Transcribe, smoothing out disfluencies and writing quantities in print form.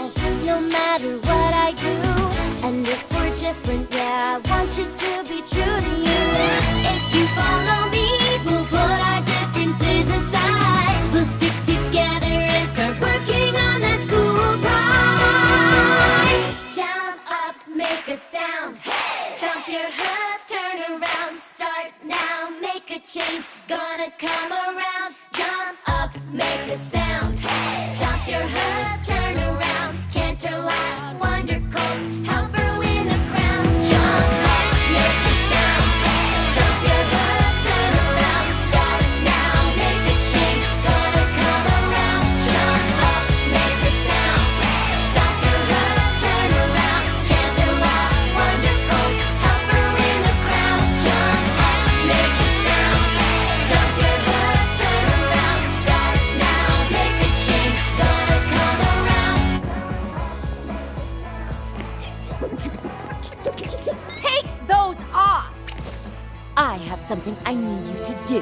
life, no matter what I do. And if we're different, yeah, I want you to be true to you. If you follow me, we'll put our differences aside. We'll stick together and start working on that school pride. Jump up, make a sound. Stomp your hooves, turn around. Start now, make a change. Gonna come around. Jump up, make a sound. Stomp your hooves, turn around. Canter loud, wonder colds, help her win the crown. Jump up, make a sound. Stomp your hooves, turn around. Start now, make a change. Gonna come around. Jump up, make a sound. Stomp your hooves, turn around. Canter loud, wonder colds, help her win the crown. Jump up, make a sound. Stomp your hooves, turn around. Start now, make a change. Gonna come around. Take those off! I have something I need you to do.